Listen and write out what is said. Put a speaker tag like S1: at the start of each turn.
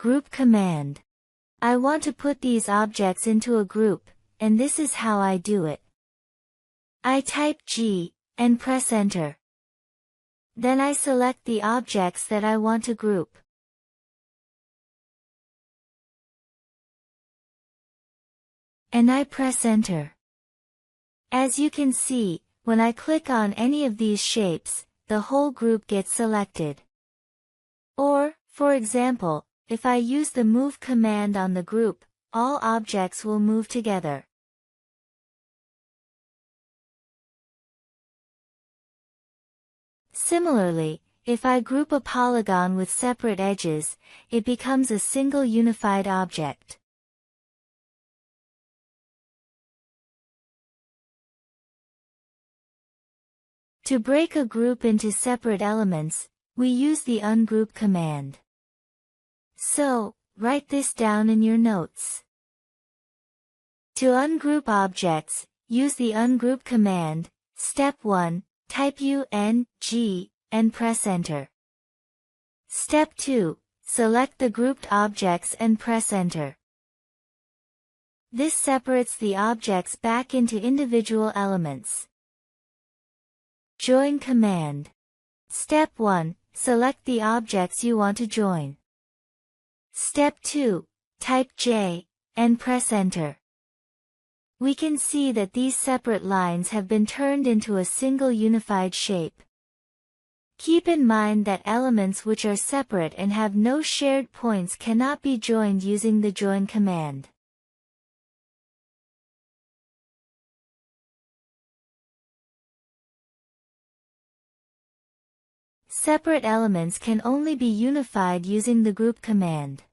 S1: Group command. I want to put these objects into a group, and this is how I do it. I type G, and press Enter. Then I select the objects that I want to group. And I press Enter. As you can see, when I click on any of these shapes, the whole group gets selected. Or, for example, if I use the Move command on the group, all objects will move together. Similarly, if I group a polygon with separate edges, it becomes a single unified object. To break a group into separate elements, we use the ungroup command. So, write this down in your notes. To ungroup objects, use the ungroup command. Step 1, type UNG, and press Enter. Step 2, select the grouped objects and press Enter. This separates the objects back into individual elements. Join command. Step 1, select the objects you want to join. Step 2, type J, and press Enter. We can see that these separate lines have been turned into a single unified shape. Keep in mind that elements which are separate and have no shared points cannot be joined using the join command. Separate elements can only be unified using the group command.